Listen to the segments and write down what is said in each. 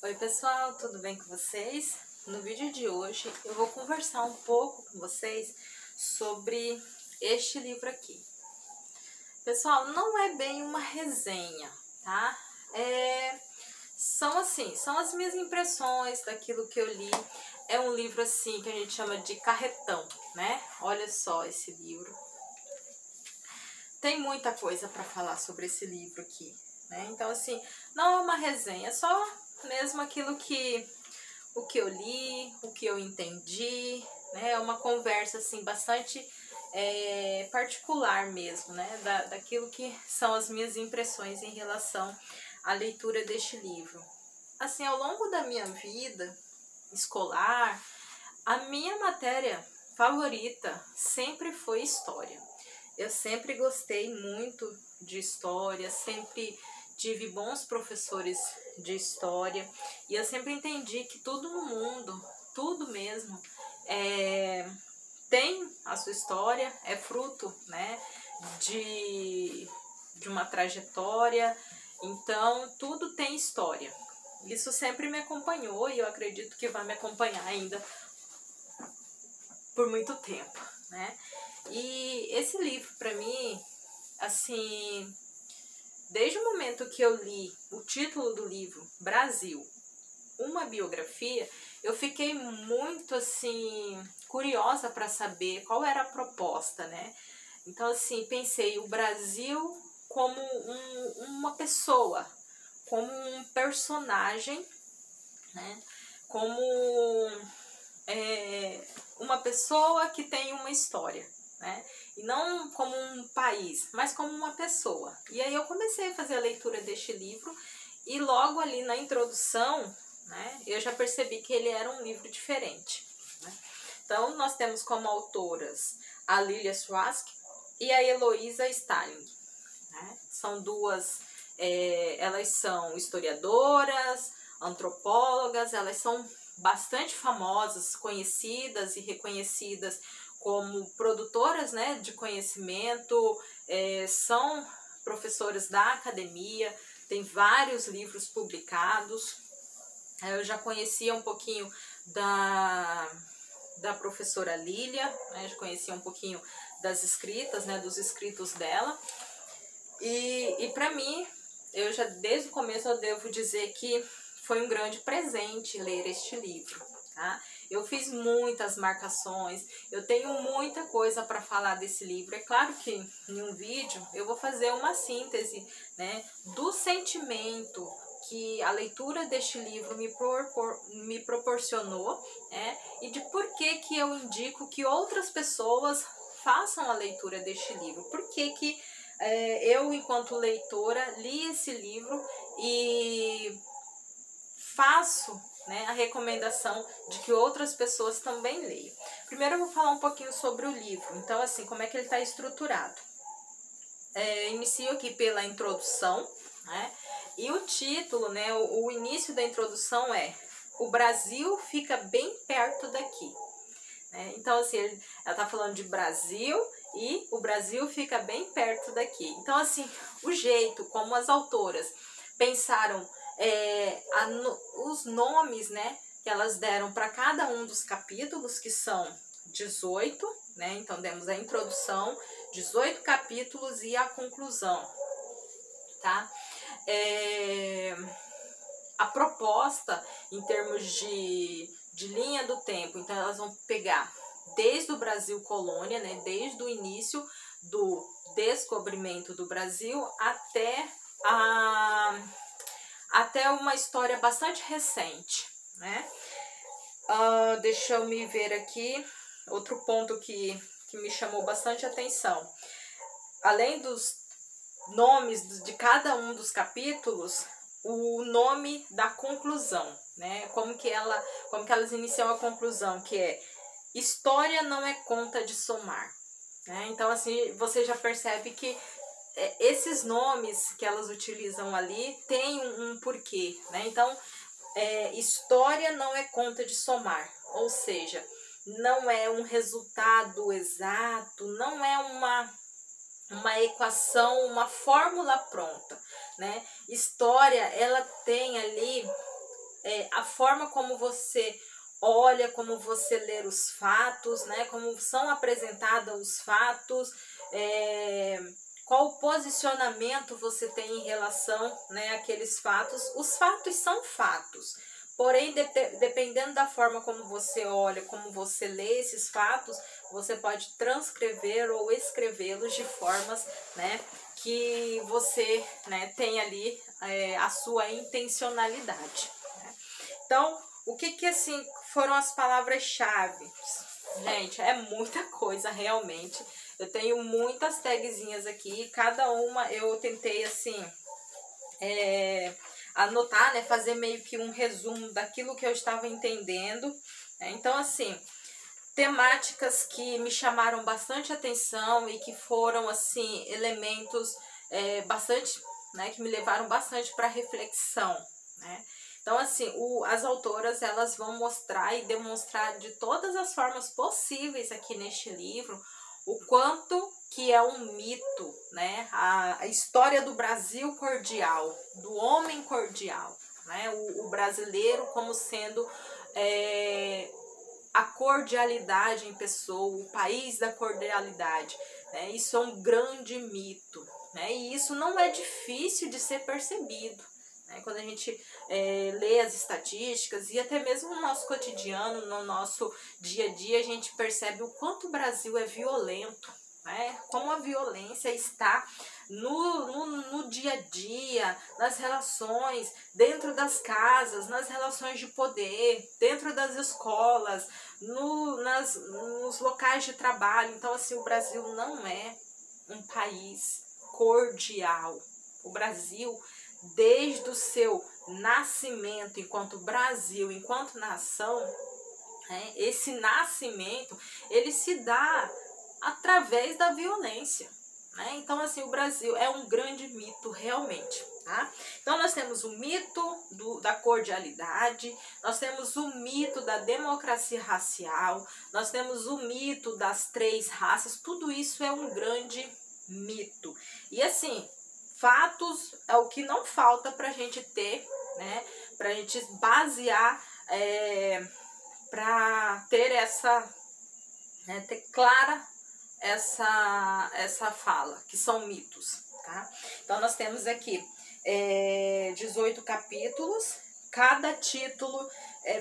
Oi pessoal, tudo bem com vocês? No vídeo de hoje eu vou conversar um pouco com vocês sobre este livro aqui. Pessoal, não é bem uma resenha, tá? São as minhas impressões daquilo que eu li. É um livro assim que a gente chama de carretão, né? Olha só esse livro. Tem muita coisa para falar sobre esse livro aqui, né? Então assim, não é uma resenha, é só mesmo aquilo o que eu li, o que eu entendi, né? É uma conversa assim bastante particular mesmo, né? Daquilo que são as minhas impressões em relação à leitura deste livro. Assim, ao longo da minha vida escolar, a minha matéria favorita sempre foi história. Eu sempre gostei muito de história, sempre tive bons professores de história e eu sempre entendi que tudo no mundo, tudo mesmo, tem a sua história, é fruto, né, de uma trajetória, então tudo tem história. Isso sempre me acompanhou e eu acredito que vai me acompanhar ainda por muito tempo, né? E esse livro, para mim, assim, desde o momento que eu li o título do livro, Brasil, uma biografia, eu fiquei muito, assim, curiosa para saber qual era a proposta, né? Então, assim, pensei o Brasil como uma pessoa, como um personagem, né? Como uma pessoa que tem uma história, né? E não como um país, mas como uma pessoa. E aí eu comecei a fazer a leitura deste livro e logo ali na introdução, né, eu já percebi que ele era um livro diferente, né? Então nós temos como autoras a Lilia Schwarzkopf e a Heloísa Stalling, né? São duas, elas são historiadoras, antropólogas, elas são bastante famosas, conhecidas e reconhecidas como produtoras, né, de conhecimento, são professoras da academia, tem vários livros publicados. Eu já conhecia um pouquinho da professora Lilia, né, já conhecia um pouquinho das escritas, né, dos escritos dela. E para mim, eu já desde o começo eu devo dizer que foi um grande presente ler este livro, tá? Eu fiz muitas marcações, eu tenho muita coisa para falar desse livro. É claro que em um vídeo eu vou fazer uma síntese, né, do sentimento que a leitura deste livro me proporcionou, né, e de por que eu indico que outras pessoas façam a leitura deste livro. Por que eu, enquanto leitora, li esse livro e faço, né, a recomendação de que outras pessoas também leiam. Primeiro eu vou falar um pouquinho sobre o livro. Então, assim, como é que ele está estruturado. Inicio aqui pela introdução, né, e o título, né, o início da introdução é O Brasil fica bem perto daqui. Então, assim, ela está falando de Brasil e o Brasil fica bem perto daqui. Então, assim, o jeito como as autoras pensaram os nomes, né, que elas deram para cada um dos capítulos, que são 18, né? Então, temos a introdução, 18 capítulos e a conclusão, tá? A proposta em termos de linha do tempo, então elas vão pegar desde o Brasil colônia, né, desde o início do descobrimento do Brasil até uma história bastante recente, né? Deixa eu me ver aqui, outro ponto que me chamou bastante atenção. Além dos nomes de cada um dos capítulos, o nome da conclusão, né? Como que elas iniciam a conclusão, que é história não é conta de somar, né? Então, assim, você já percebe que esses nomes que elas utilizam ali tem um porquê, né? Então, história não é conta de somar, ou seja, não é um resultado exato, não é uma equação, uma fórmula pronta, né? História, ela tem ali a forma como você olha, como você lê os fatos, né? Como são apresentados os fatos, qual o posicionamento você tem em relação, né, àqueles fatos. Os fatos são fatos, porém, dependendo da forma como você olha, como você lê esses fatos, você pode transcrever ou escrevê-los de formas, né, que você, né, tem ali a sua intencionalidade, né? Então, o que assim foram as palavras-chave? Gente, é muita coisa realmente. Eu tenho muitas tagzinhas aqui, cada uma eu tentei assim anotar, né, fazer meio que um resumo daquilo que eu estava entendendo. Então, assim, temáticas que me chamaram bastante atenção e que foram assim elementos bastante, né, que me levaram bastante para reflexão, né? Então, assim, as autoras, elas vão mostrar e demonstrar de todas as formas possíveis aqui neste livro o quanto que é um mito, né? A história do Brasil cordial, do homem cordial, né? O brasileiro como sendo a cordialidade em pessoa, o país da cordialidade, né? Isso é um grande mito, né? E isso não é difícil de ser percebido, né? Quando a gente lê as estatísticas e até mesmo no nosso cotidiano, no nosso dia a dia, a gente percebe o quanto o Brasil é violento, né? Como a violência está no dia a dia, nas relações, dentro das casas, nas relações de poder, dentro das escolas, nos locais de trabalho. Então, assim, o Brasil não é um país cordial. O Brasil, desde o seu nascimento enquanto Brasil, enquanto nação, esse nascimento, ele se dá através da violência, né? Então, assim, o Brasil é um grande mito realmente, tá? Então, nós temos o mito da cordialidade, nós temos o mito da democracia racial, nós temos o mito das 3 raças, tudo isso é um grande mito. E, assim, fatos é o que não falta pra gente ter, né? Pra gente basear, para ter essa, né, ter clara essa fala, que são mitos, tá? Então, nós temos aqui 18 capítulos, cada título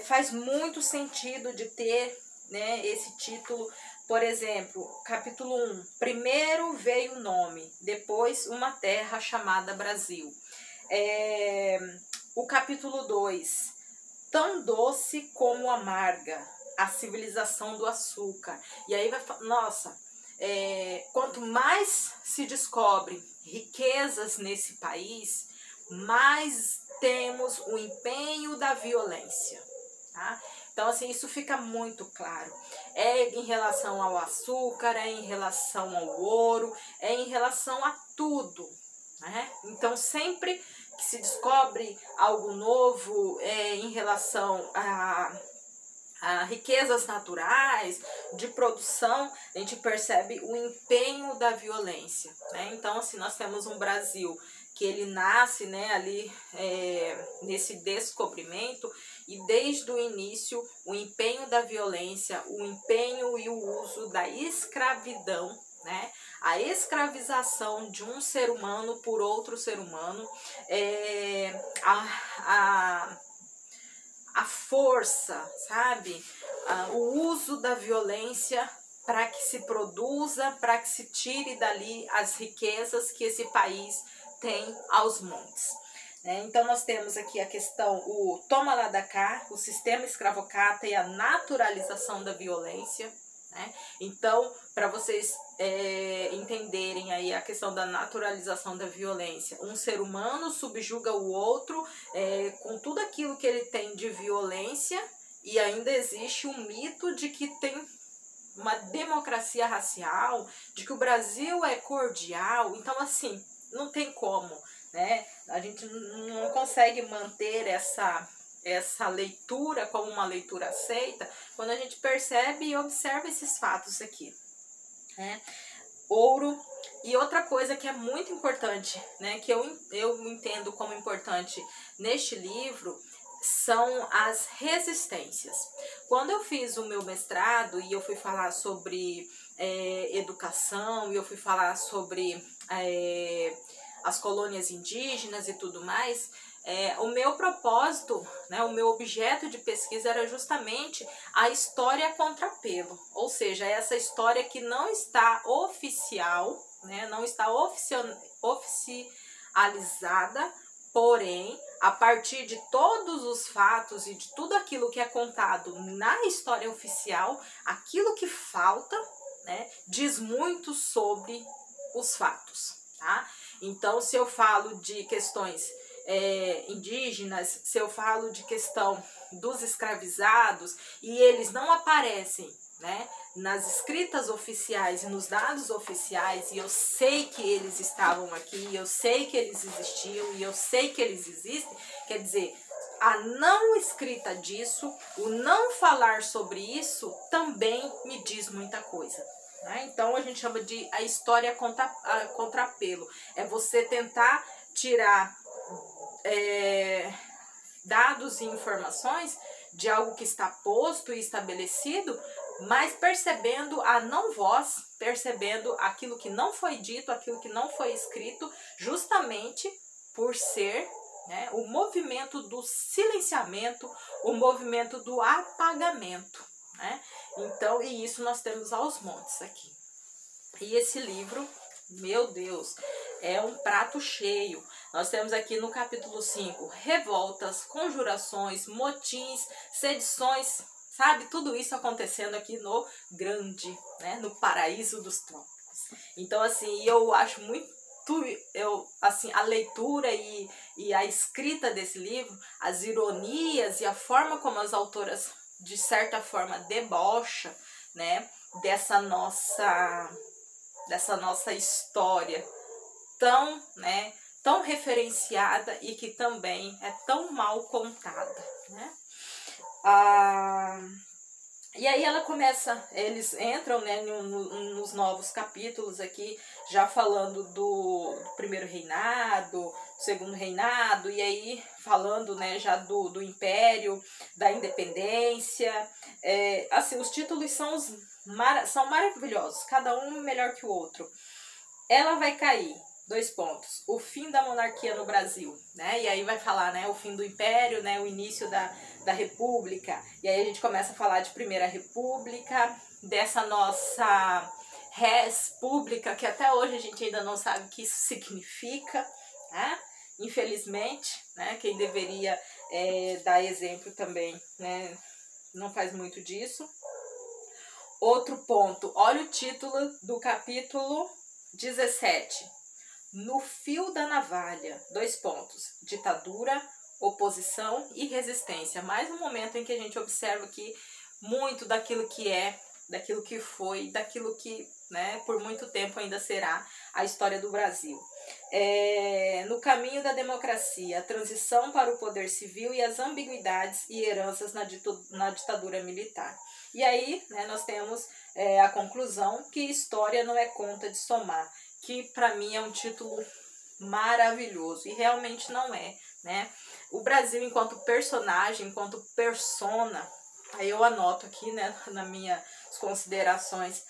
faz muito sentido de ter, né, esse título. Por exemplo, capítulo 1, primeiro veio o nome, depois uma terra chamada Brasil. O capítulo 2, tão doce como amarga, a civilização do açúcar. E aí vai falar, nossa, quanto mais se descobre riquezas nesse país, mais temos o empenho da violência, tá? Então, assim, isso fica muito claro. É em relação ao açúcar, é em relação ao ouro, é em relação a tudo, né? Então, sempre que se descobre algo novo em relação a riquezas naturais, de produção, a gente percebe o empenho da violência, né? Então, assim, nós temos um Brasil que ele nasce, né, ali nesse descobrimento, e desde o início o empenho da violência, o empenho e o uso da escravidão, né? A escravização de um ser humano por outro ser humano, a força, sabe? O uso da violência para que se produza, para que se tire dali as riquezas que esse país tem aos montes. Então, nós temos aqui a questão, o toma lá da cá, o sistema escravocrata e a naturalização da violência, né? Então, para vocês entenderem aí a questão da naturalização da violência, um ser humano subjuga o outro com tudo aquilo que ele tem de violência, e ainda existe um mito de que tem uma democracia racial, de que o Brasil é cordial. Então, assim, não tem como, né? A gente não consegue manter essa leitura como uma leitura aceita quando a gente percebe e observa esses fatos aqui, né? Ouro. E outra coisa que é muito importante, né, que eu entendo como importante neste livro, são as resistências. Quando eu fiz o meu mestrado e eu fui falar sobre educação, e eu fui falar sobre as colônias indígenas e tudo mais, o meu propósito, né, o meu objeto de pesquisa era justamente a história contrapelo, ou seja, essa história que não está oficial, né, não está oficializada, porém, a partir de todos os fatos e de tudo aquilo que é contado na história oficial, aquilo que falta, né, diz muito sobre os fatos, tá? Então, se eu falo de questões indígenas, se eu falo de questão dos escravizados e eles não aparecem, né, nas escritas oficiais e nos dados oficiais, e eu sei que eles estavam aqui, eu sei que eles existiam e eu sei que eles existem, quer dizer, a não escrita disso, o não falar sobre isso também me diz muita coisa. Né? Então a gente chama de a história contrapelo. É você tentar tirar dados e informações de algo que está posto e estabelecido, mas percebendo a não voz, percebendo aquilo que não foi dito, aquilo que não foi escrito, justamente por ser, né, o movimento do silenciamento, o movimento do apagamento, né? Então, e isso nós temos aos montes aqui. E esse livro, meu Deus, é um prato cheio. Nós temos aqui no capítulo 5, revoltas, conjurações, motins, sedições, sabe? Tudo isso acontecendo aqui no grande, né? No paraíso dos trópicos. Então, assim, eu acho muito, assim, a leitura e a escrita desse livro, as ironias e a forma como as autoras, de certa forma, debocham, né? Dessa nossa história tão, né, tão referenciada e que também é tão mal contada, né? E aí ela começa, eles entram, né, nos novos capítulos aqui, já falando do primeiro reinado, do segundo reinado, e aí falando, né, já do império, da independência. Assim, os títulos são maravilhosos, cada um melhor que o outro. Ela vai cair, 2 pontos, o fim da monarquia no Brasil, né? E aí vai falar, né, o fim do império, né, o início da república. E aí a gente começa a falar de primeira república, dessa nossa res pública, que até hoje a gente ainda não sabe o que isso significa, né? Infelizmente, né, quem deveria dar exemplo também, né, não faz muito disso. Outro ponto, olha o título do capítulo 17. No fio da navalha, 2 pontos, ditadura, oposição e resistência. Mais um momento em que a gente observa aqui muito daquilo que é, daquilo que foi, daquilo que, né, por muito tempo ainda será a história do Brasil. No caminho da democracia, a transição para o poder civil e as ambiguidades e heranças na ditadura militar. E aí, né, nós temos a conclusão que história não é conta de somar, que para mim é um título maravilhoso, e realmente não é, né? O Brasil enquanto personagem, enquanto persona, aí eu anoto aqui, né, nas minhas considerações,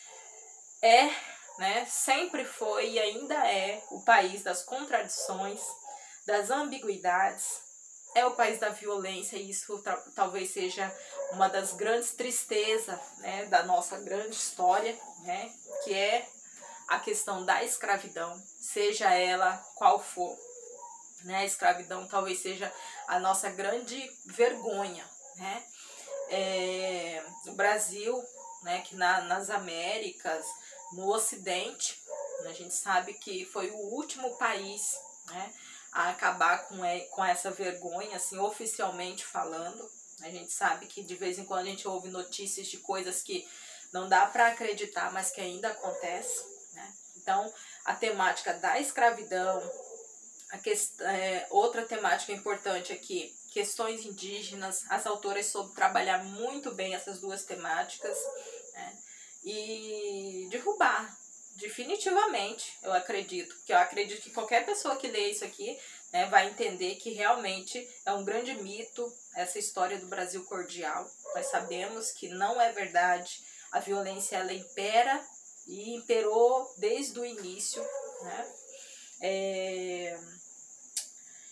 né, sempre foi e ainda é o país das contradições, das ambiguidades, é o país da violência, e isso talvez seja uma das grandes tristezas, né, da nossa grande história, né, que é a questão da escravidão, seja ela qual for, né, a escravidão talvez seja a nossa grande vergonha, né, o Brasil, né, que nas Américas, no Ocidente, a gente sabe que foi o último país, né, a acabar com essa vergonha, assim, oficialmente falando. A gente sabe que de vez em quando a gente ouve notícias de coisas que não dá para acreditar, mas que ainda acontecem, né? Então, a temática da escravidão, outra temática importante aqui, questões indígenas, as autoras soube trabalhar muito bem essas duas temáticas, né? E derrubar, definitivamente, eu acredito que qualquer pessoa que lê isso aqui né, vai entender que realmente é um grande mito essa história do Brasil cordial. Nós sabemos que não é verdade. A violência, ela impera e imperou desde o início, né?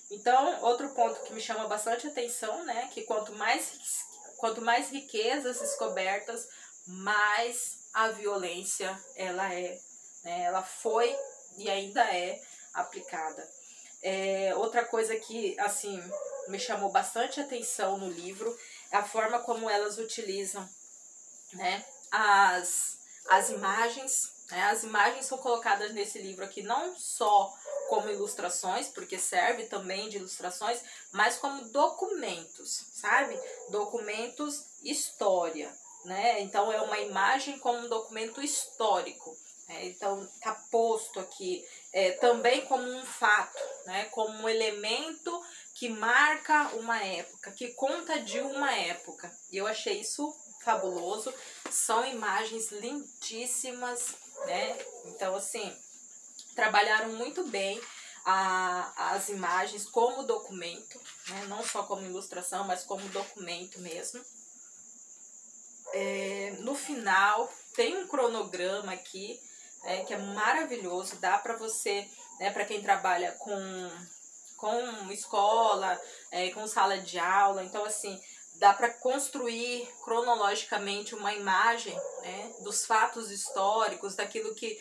Então, outro ponto que me chama bastante atenção, né, que quanto mais riquezas descobertas, mais a violência ela é, né, ela foi e ainda é aplicada. Outra coisa que, assim, me chamou bastante atenção no livro é a forma como elas utilizam, né, as imagens, né? As imagens são colocadas nesse livro aqui não só como ilustrações, porque serve também de ilustrações, mas como documentos, sabe? Documentos história, né? Então é uma imagem como um documento histórico. Então tá posto aqui também como um fato, né? Como um elemento que marca uma época, que conta de uma época. E eu achei isso fabuloso. São imagens lindíssimas, né? Então, assim, trabalharam muito bem as imagens como documento, né? Não só como ilustração, mas como documento mesmo. No final, tem um cronograma aqui, que é maravilhoso. Dá para você, né, para quem trabalha com escola, com sala de aula. Então, assim, dá para construir cronologicamente uma imagem, né, dos fatos históricos, daquilo que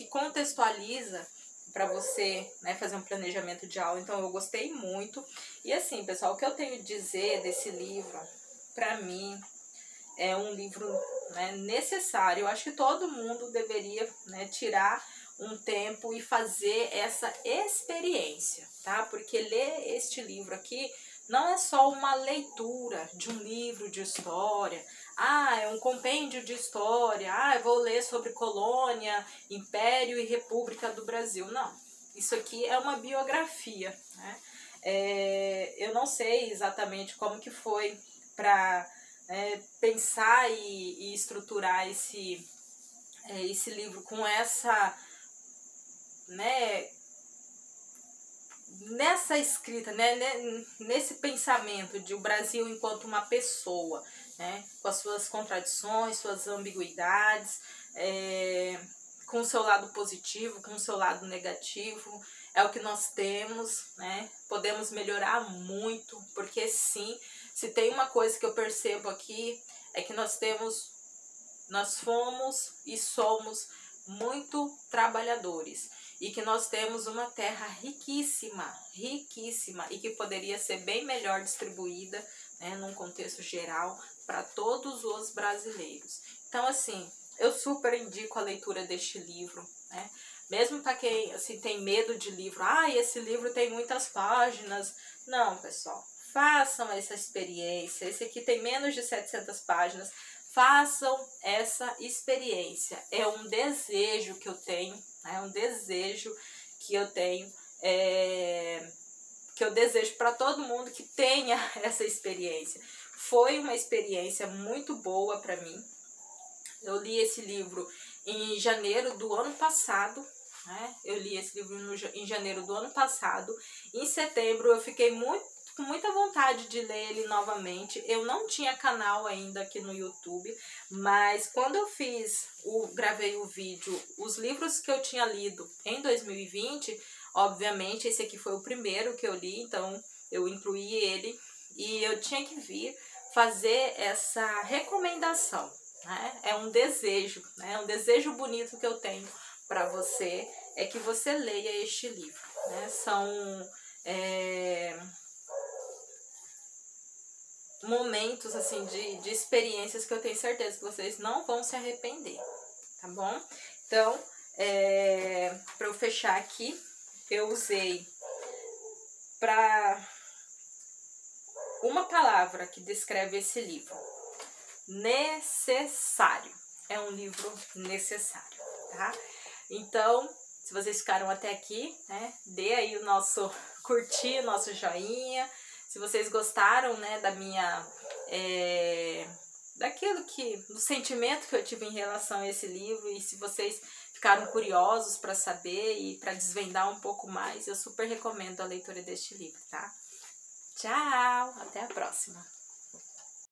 contextualiza para você, né, fazer um planejamento de aula. Então, eu gostei muito. E assim, pessoal, o que eu tenho a dizer desse livro, para mim, é um livro, né, necessário. Eu acho que todo mundo deveria, né, tirar um tempo e fazer essa experiência, tá? Porque ler este livro aqui não é só uma leitura de um livro de história. É um compêndio de história. Eu vou ler sobre colônia, império e república do Brasil. Não, isso aqui é uma biografia, né? Eu não sei exatamente como que foi para pensar e estruturar esse livro com essa, né, nessa escrita, né, nesse pensamento de o Brasil enquanto uma pessoa, né, com as suas contradições, suas ambiguidades, com o seu lado positivo, com o seu lado negativo. É o que nós temos, né? Podemos melhorar muito, porque sim, se tem uma coisa que eu percebo aqui, é que nós fomos e somos muito trabalhadores, e que nós temos uma terra riquíssima, riquíssima, e que poderia ser bem melhor distribuída, né, num contexto geral, para todos os brasileiros. Então, assim, eu super indico a leitura deste livro, né? Mesmo para quem, assim, tem medo de livro, esse livro tem muitas páginas. Não, pessoal, façam essa experiência. Esse aqui tem menos de 700 páginas. Façam essa experiência. É um desejo que eu tenho, né? Um desejo que eu tenho, que eu desejo para todo mundo que tenha essa experiência. Foi uma experiência muito boa para mim. Eu li esse livro em janeiro do ano passado, né? Eu li esse livro em janeiro do ano passado. Em setembro eu fiquei com muita vontade de ler ele novamente. Eu não tinha canal ainda aqui no YouTube, mas quando eu gravei o vídeo, os livros que eu tinha lido em 2020, obviamente esse aqui foi o primeiro que eu li, então eu incluí ele e eu tinha que vir fazer essa recomendação, né? É um desejo, né? Um desejo bonito que eu tenho para você, é que você leia este livro, né? São momentos, assim, de experiências que eu tenho certeza que vocês não vão se arrepender, tá bom? Então, para eu fechar aqui, eu usei para uma palavra que descreve esse livro: necessário. É um livro necessário, tá? Então, se vocês ficaram até aqui, né, dê aí o nosso curtir, o nosso joinha. Se vocês gostaram, né, da minha, do sentimento que eu tive em relação a esse livro, e se vocês ficaram curiosos para saber e para desvendar um pouco mais, eu super recomendo a leitura deste livro, tá? Tchau! Até a próxima!